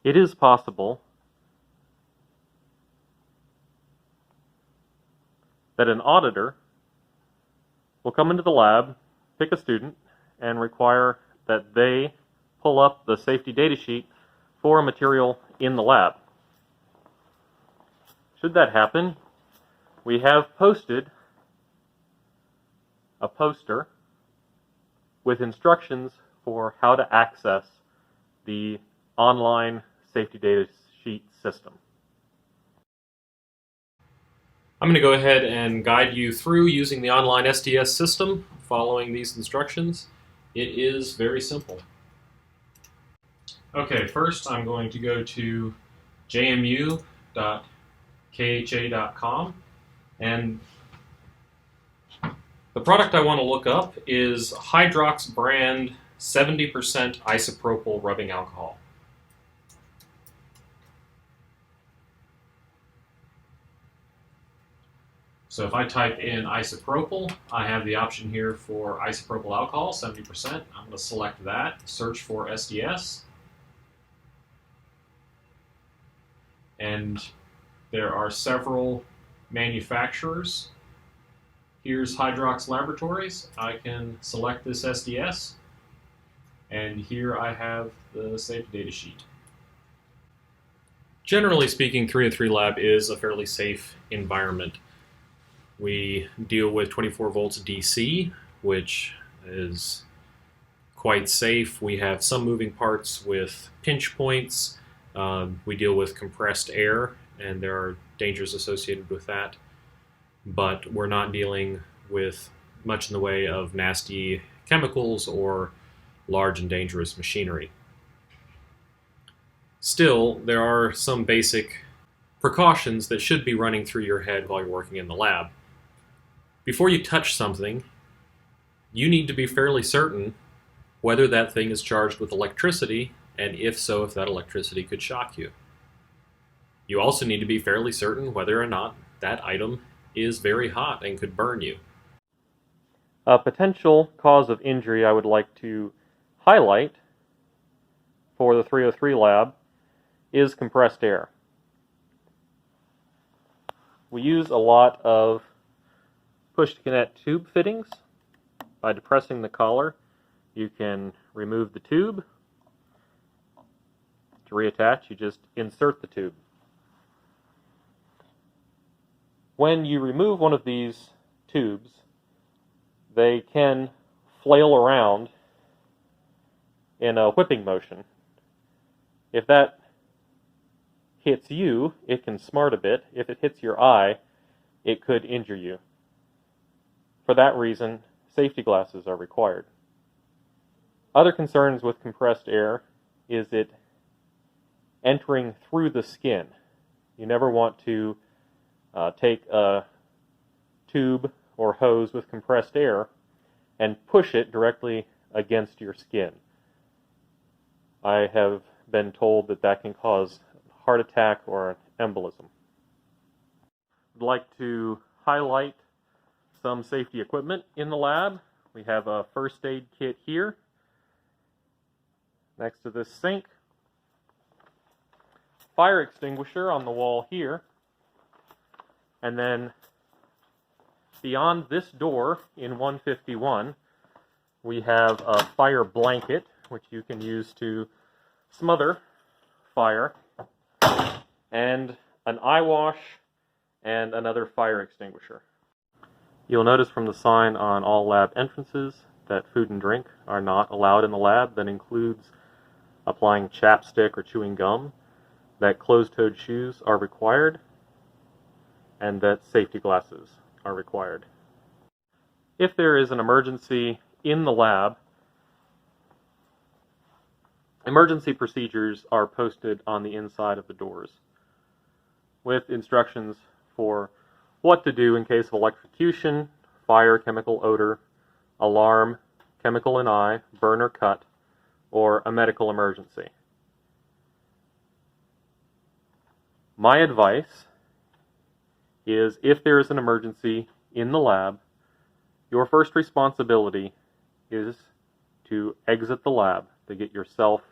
It is possible that an auditor will come into the lab, pick a student, and require that they pull up the safety data sheet for a material in the lab. Should that happen, we have posted a poster with instructions for how to access the online safety data sheet system. I'm going to go ahead and guide you through using the online SDS system following these instructions. It is very simple. Okay, first I'm going to go to jmu.kha.com, and the product I want to look up is Hydrox brand 70% isopropyl rubbing alcohol. So if I type in isopropyl, I have the option here for isopropyl alcohol, 70%. I'm going to select that, search for SDS. And there are several manufacturers. Here's Hydrox Laboratories. I can select this SDS. And here I have the safety data sheet. Generally speaking, 303 Lab is a fairly safe environment. We deal with 24 volts DC, which is quite safe. We have some moving parts with pinch points. We deal with compressed air, and there are dangers associated with that. But we're not dealing with much in the way of nasty chemicals or large and dangerous machinery. Still, there are some basic precautions that should be running through your head while you're working in the lab. Before you touch something, you need to be fairly certain whether that thing is charged with electricity, and if so, if that electricity could shock you. You also need to be fairly certain whether or not that item is very hot and could burn you. A potential cause of injury I would like to highlight for the 303 lab is compressed air. We use a lot of push-to-connect tube fittings. By depressing the collar, you can remove the tube. To reattach, you just insert the tube. When you remove one of these tubes, they can flail around in a whipping motion. If that hits you, it can smart a bit. If it hits your eye, it could injure you. For that reason, safety glasses are required. Other concerns with compressed air is it entering through the skin. You never want to take a tube or hose with compressed air and push it directly against your skin. I have been told that that can cause a heart attack or an embolism. I'd like to highlight some safety equipment in the lab. We have a first aid kit here next to this sink, fire extinguisher on the wall here, and then beyond this door in 151 we have a fire blanket which you can use to smother fire, and an eye wash and another fire extinguisher. You'll notice from the sign on all lab entrances that food and drink are not allowed in the lab. That includes applying chapstick or chewing gum, that closed-toed shoes are required, and that safety glasses are required. If there is an emergency in the lab, emergency procedures are posted on the inside of the doors with instructions for what to do in case of electrocution, fire, chemical odor, alarm, chemical in eye, burn or cut, or a medical emergency. My advice is, if there is an emergency in the lab, your first responsibility is to exit the lab, to get yourself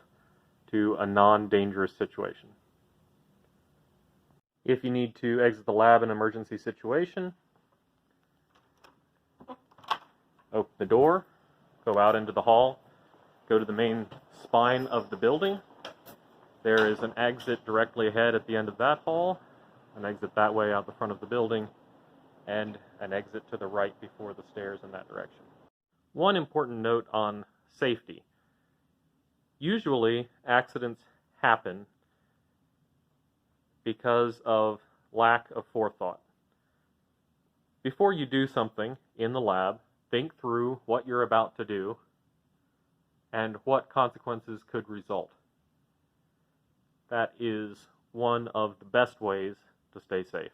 to a non-dangerous situation. If you need to exit the lab in an emergency situation, open the door, go out into the hall, go to the main spine of the building. There is an exit directly ahead at the end of that hall, an exit that way out the front of the building, and an exit to the right before the stairs in that direction. One important note on safety. Usually, accidents happen because of lack of forethought. Before you do something in the lab, think through what you're about to do and what consequences could result. That is one of the best ways to stay safe.